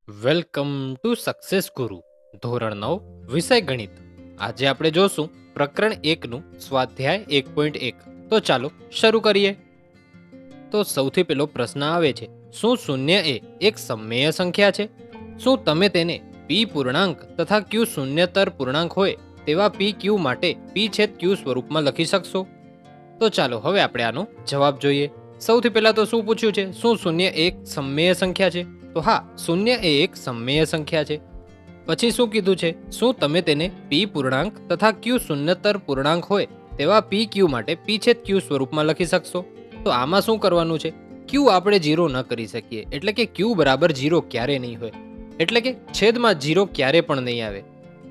Welcome to success ગુરુ ધોરણ 9 વિષય ગણિત. આજે આપણે જોશું પ્રકરણ 1નું સ્વાધ્યાય 1.1. તો ચાલો શરૂ કરીએ. તો સૌથી પહેલો પ્રશ્ન આવે છે, શું શૂન્ય એ એક સમમેય સંખ્યા છે? શું તમે તેને પી પૂર્ણાંક તથા ક્યુ શૂન્યતર પૂર્ણાંક હોય તેવા પી ક્યુ માટે પી છેદ ક્યુ સ્વરૂપમાં લખી શકશો? તો ચાલો હવે આપણે આનો જવાબ જોઈએ. સૌથી પહેલા તો શું પૂછ્યું છે, શું શૂન્ય એક સમમેય સંખ્યા છે? તો હા, શૂન્ય એ એક સમમેય સંખ્યા છે. પછી શું કીધું છે, શું તમે તેને પી પૂર્ણાંક તથા ક્યુ શૂન્યતર પૂર્ણાંક હોય તેવા પી ક્યુ માટે પી છેદ ક્યુ સ્વરૂપમાં લખી શકશો? તો આમાં શું કરવાનું છે, ક્યુ આપણે 0 ન કરી શકીએ, એટલે કે ક્યુ બરાબર 0 ક્યારે નહીં હોય, એટલે કે છેદમાં 0 ક્યારે પણ નહીં આવે.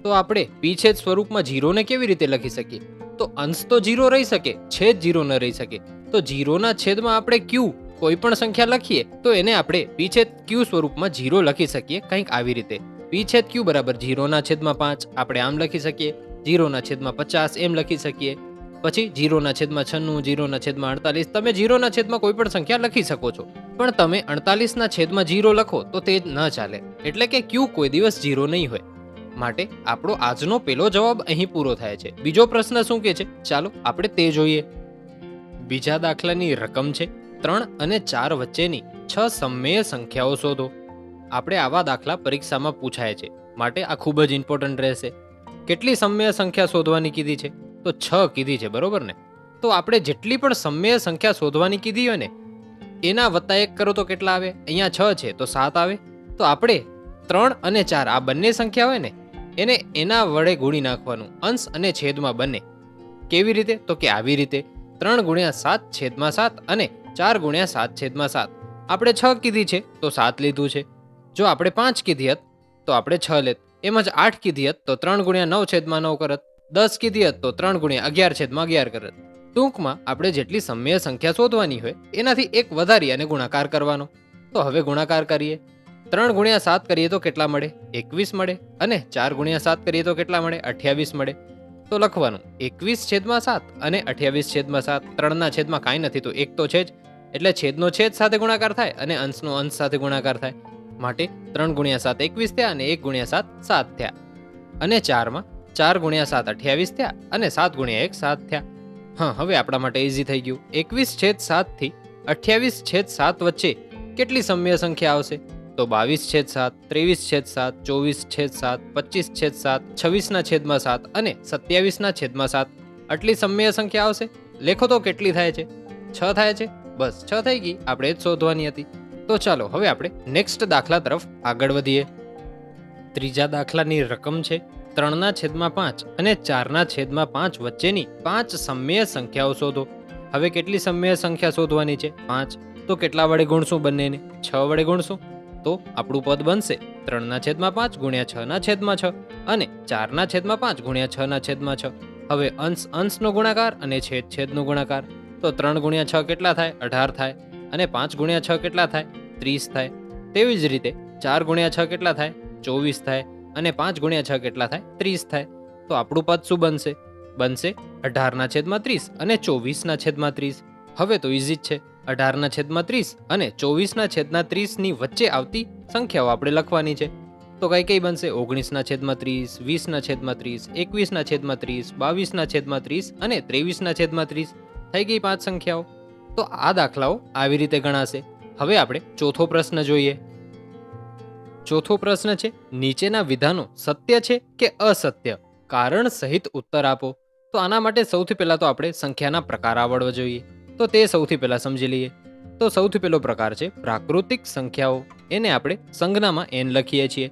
તો આપણે પી છેદ સ્વરૂપમાં 0 ને કેવી રીતે લખી શકીએ? તો અંશ તો 0 રહી શકે, છેદ 0 ન રહી શકે. તો 0 ના છેદમાં આપણે ક્યુ કોઈ પણ સંખ્યા લખીએ તો એને આપણે પી છેદ ક્યુ સ્વરૂપમાં 0 લખી શકીએ, કંઈક આવી રીતે. પી છેદ ક્યુ બરાબર 0 ના છેદમાં 5 આપણે આમ લખી શકીએ, 0 ના છેદમાં 50 એમ લખી શકીએ. પછી 0 ના છેદમાં 96, 0 ના છેદમાં 48. તમે 0 ના છેદમાં કોઈ પણ સંખ્યા લખી શકો છો, પણ તમે 48 ના છેદમાં 0 લખો તો તે ન ચાલે, એટલે કે ક્યુ કોઈ દિવસ 0 નહીં હોય. માટે આપણો આજનો પહેલો જવાબ અહીં પૂરો થાય છે. બીજો પ્રશ્ન શું કહે છે, ચાલો આપણે તે જોઈએ. બીજા દાખલાની રકમ છે 3 અને 4 વચ્ચેની 6 સમમેય સંખ્યાઓ શોધો. આપણે આવા દાખલા પરીક્ષામાં પૂછાય છે, માટે આ ખૂબ જ ઇમ્પોર્ટન્ટ રહેશે. કેટલી સમમેય સંખ્યા શોધવાની કીધી છે? તો 6 કીધી છે, બરોબર ને? તો આપણે જેટલી પણ સમમેય સંખ્યા શોધવાની કીધી હોય ને એના વત્તા 1 કરો તો કેટલા આવે? અહીંયા 6 છે તો 7 આવે. તો આપણે 3 અને 4 આ બંને સંખ્યા હોય ને એને એના વડે ગુણી નાખવાનું, અંશ અને છેદમાં બંને. કેવી રીતે? તો કે આવી રીતે, 3 ગુણ્યા 7 છેદમાં 7 અને 4 ગુણ્યા 7 છેદમાં 7. આપણે 6 કીધી છે તો 7 લીધું છે. જો આપણે 5 કીધી હત તો આપણે 6 લેત. એમ જ 8 કીધી હત તો 3 ગુણ્યા 9 છેદમાં 9 કરત. 10 કીધી હત તો 3 ગુણ્યા 11 છેદમાં 11 કરત. ટૂંકમાં આપણે જેટલી સમમેય સંખ્યા શોધવાની હોય એનાથી એક વધારી અને ગુણાકાર કરવાનો. તો હવે ગુણાકાર કરીએ. 3 ગુણ્યા 7 કરીએ તો કેટલા મળે? 21 મળે. અને 4 ગુણ્યા 7 કરીએ તો કેટલા મળે? 28 મળે. તો લખવાનું 21 છેદમાં 7 અને 28 છેદમાં 7. 3 ના છેદમાં કાંઈ નથી તો 1 તો છે જ, એટલે છેદનો છેદ સાથે ગુણાકાર થાય અને અંશનો અંશ સાથે ગુણાકાર થાય. માટે 3 ગુણ્યા 7 21 થયા અને 1 ગુણ્યા 7 7 થયા. અને 4માં 4 ગુણ્યા 7 28 થયા અને 7 ગુણ્યા 1 7 થયા. હા, હવે આપણા માટે ઇઝી થઈ ગયું. 21 છેદ 7 થી 28 છેદ 7 વચ્ચે કેટલી સમમેય સંખ્યા આવશે? તો 22 છેદ 7, 23 છેદ 7, 24 છેદ 7, 25 છેદ 7, 26 ના છેદમાં 7 અને 27 ના છેદમાં 7. આટલી સમમેય સંખ્યા આવશે. લેખો તો કેટલી થાય છે? 6 થાય છે. બસ 6 થઈ ગઈ, આપણે જ શોધવાની હતી. તો ચાલો હવે આપણે નેક્સ્ટ દાખલા તરફ આગળ વધીએ. ત્રીજા દાખલાની રકમ છે 3 ના છેદમાં 5 અને 4 ના છેદમાં 5 વચ્ચેની 5 સમમેય સંખ્યાઓ શોધો. હવે કેટલી સમમેય સંખ્યા શોધવાની છે? 5. તો કેટલા વડે ગુણશું બંનેને? 6 વડે ગુણશું. તો આપણું પદ બનશે 3 ના છેદમાં 5 ગુણ્યા 6 ના છેદમાં 6 અને 4 ના છેદમાં 5 ગુણ્યા 6 ના છેદમાં 6. હવે અંશ અંશનો ગુણાકાર અને છેદ છેદનો ગુણાકાર. તો 3 ગુણ્યા 6 કેટલા થાય? 18 થાય. અને 5 ગુણ્યા 6 કેટલા થાય? 30 થાય. તેવી જ રીતે 4 ગુણ્યા 6 કેટલા થાય? 24 થાય. અને 5 ગુણ્યા 6 કેટલા થાય? 30 થાય. તો આપણું પદ શું બનશે? બનશે 18 ના છેદમાં 30 અને 24 ના છેદમાં 30. હવે તો ઇઝી જ છે. 18 ના છેદમાં 30 અને 24 ના છેદના 30 ની વચ્ચે આવતી સંખ્યાઓ આપણે લખવાની છે. તો કઈ કઈ બનશે? 19 ના છેદમાં 30, 20 ના છેદમાં 30, 21 ના છેદમાં 30, 22 ના છેદમાં 30 અને 23 ના છેદમાં 30. થઈ ગઈ 5 સંખ્યાઓ. તો આ દાખલાઓ આવી રીતે ગણાશે. હવે આપણે ચોથો પ્રશ્ન જોઈએ. ચોથો પ્રશ્ન છે, નીચેના વિધાનો સત્ય છે કે અસત્ય? કારણ સહિત ઉત્તર આપો. તો આના માટે સૌથી પહેલા તો આપણે સંખ્યાના પ્રકાર આવડવા જોઈએ. તો તે સૌથી પહેલા સમજી લઈએ. તો સૌથી પહેલો પ્રકાર છે પ્રાકૃતિક સંખ્યાઓ. એને આપણે સંજ્ઞામાં n લખીએ છીએ.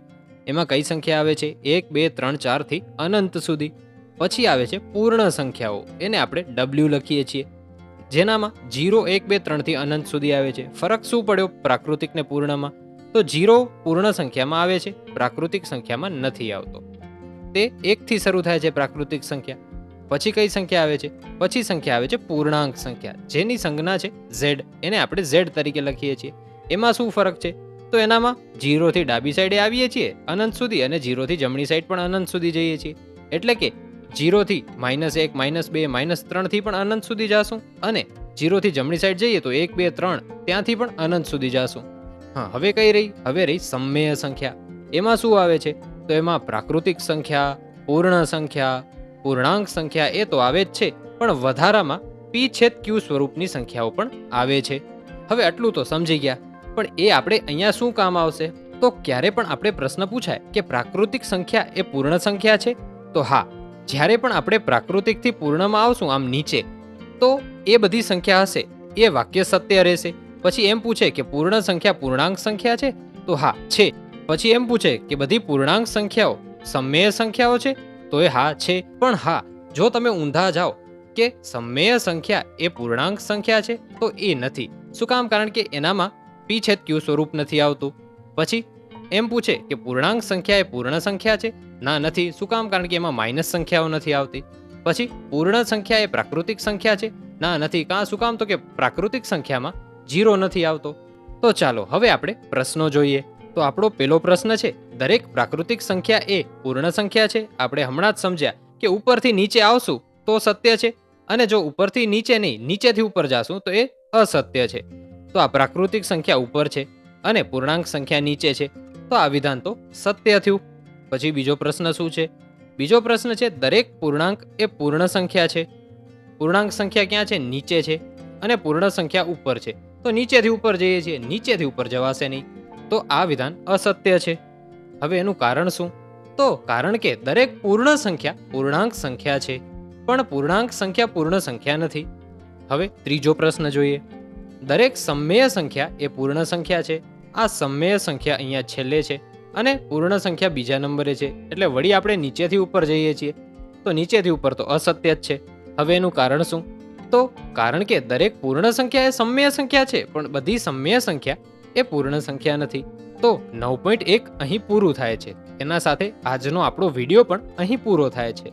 એમાં કઈ સંખ્યા આવે છે? 1 2 3 4 થી અનંત સુધી. પછી આવે છે પૂર્ણ સંખ્યાઓ. એને આપણે w લખીએ છીએ, જેનામાં 0 1 2 3 થી અનંત સુધી આવે છે. ફરક શું પડ્યો પ્રાકૃતિક ને પૂર્ણમાં? તો 0 પૂર્ણ સંખ્યામાં આવે છે, પ્રાકૃતિક સંખ્યામાં નથી આવતો. તે 1 થી શરૂ થાય છે પ્રાકૃતિક સંખ્યા. પછી કઈ સંખ્યા આવે છે? પછી સંખ્યા આવે છે પૂર્ણાંક સંખ્યા, જેની સંજ્ઞા છે z. એને આપણે z તરીકે લખીએ છીએ. એમાં શું ફરક છે? તો એનામાં 0 થી ડાબી સાઈડે આવીએ છીએ અનંત સુધી અને 0 થી જમણી સાઈડ પણ અનંત સુધી જઈએ છીએ. એટલે કે 0 થી -1 -2 -3 થી પણ અનંત સુધી જાશું અને 0 થી જમણી સાઈડ જઈએ તો 1 2 3 ત્યાંથી પણ અનંત સુધી જાશું. હા, હવે રહી સમમેય સંખ્યા. એમાં શું આવે છે? તો એમાં પ્રાકૃતિક સંખ્યા, પૂર્ણ સંખ્યા, પૂર્ણાંક સંખ્યા એ તો આવે જ છે, પણ વધારામાં p/q સ્વરૂપની સંખ્યાઓ પણ આવે છે. હવે આટલું તો સમજી ગયા, પણ એ આપણે અહીંયા શું કામ આવશે? તો ક્યારે પણ આપણે પ્રશ્ન પૂછાય કે પ્રાકૃતિક સંખ્યા એ પૂર્ણ સંખ્યા છે, તો હા, જ્યારે પણ આપણે પ્રાકૃતિકથી પૂર્ણમાં આવશું આમ નીચે, તો એ બધી સંખ્યા હશે એ વાક્ય સત્ય રહેશે. પછી એમ પૂછે કે પૂર્ણ સંખ્યા પૂર્ણાંક સંખ્યા છે, તો હા છે. પછી એમ પૂછે કે બધી પૂર્ણાંક સંખ્યાઓ સમમેય સંખ્યાઓ છે, તો એ હા છે. પણ હા, જો તમે ઊંધા જાઓ કે સમમેય સંખ્યા એ પૂર્ણાંક સંખ્યા છે, તો એ નથી. શું કામ? કારણ કે એનામાં p/q સ્વરૂપ નથી આવતું. પછી એમ પૂછે કે પૂર્ણાંક સંખ્યા એ પૂર્ણ સંખ્યા છે, ના નથી. શું કામ? કારણ કે એમાં માઇનસ સંખ્યાઓ નથી આવતી. પછી પૂર્ણ સંખ્યા એ પ્રાકૃતિક સંખ્યા છે, ના નથી. શું કામ? તો કે પ્રાકૃતિક સંખ્યામાં 0 નથી આવતો. તો ચાલો હવે આપણે પ્રશ્નો જોઈએ. તો આપણો પહેલો પ્રશ્ન છે, દરેક પ્રાકૃતિક સંખ્યા એ પૂર્ણ સંખ્યા છે. આપણે હમણાં જ સમજ્યા કે ઉપરથી નીચે આવશું તો સત્ય છે, અને જો ઉપરથી નીચે નહીં, નીચેથી ઉપર જાશું તો એ અસત્ય છે. તો આ પ્રાકૃતિક સંખ્યા ઉપર છે અને પૂર્ણાંક સંખ્યા નીચે છે, તો આ વિધાન તો સત્ય થયું. પછી બીજો પ્રશ્ન શું છે? બીજો પ્રશ્ન છે, દરેક પૂર્ણાંક એ પૂર્ણ સંખ્યા છે. પૂર્ણાંક સંખ્યા ક્યાં છે? નીચે છે, અને પૂર્ણ સંખ્યા ઉપર છે. તો નીચેથી ઉપર જઈએ છીએ, નીચેથી ઉપર જવાશે નહીં, તો આ વિધાન અસત્ય છે. હવે એનું કારણ શું? તો કારણ કે દરેક પૂર્ણ સંખ્યા પૂર્ણાંક સંખ્યા છે, પણ પૂર્ણાંક સંખ્યા પૂર્ણ સંખ્યા નથી. હવે ત્રીજો પ્રશ્ન જોઈએ. દરેક સમમેય સંખ્યા એ પૂર્ણ સંખ્યા છે. આ સમમેય સંખ્યા અહીંયા છેલ્લે છે અને પૂર્ણ સંખ્યા બીજા નંબરે છે, એટલે વળી આપણે નીચેથી ઉપર જઈએ છીએ, તો નીચેથી ઉપર તો અસત્ય જ છે. હવે એનું કારણ શું? તો કારણ કે દરેક પૂર્ણ સંખ્યા એ સમમેય સંખ્યા છે, પણ બધી સમમેય સંખ્યા એ પૂર્ણ સંખ્યા નથી. તો 9.1 અહીં પૂરું થાય છે. એના સાથે આજનો આપણો વિડીયો પણ અહીં પૂરો થાય છે.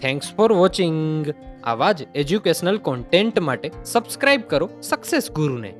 Thanks for watching. આવા જ એજ્યુકેશનલ કોન્ટેન્ટ માટે સબસ્ક્રાઇબ કરો સક્સેસ ગુરુને.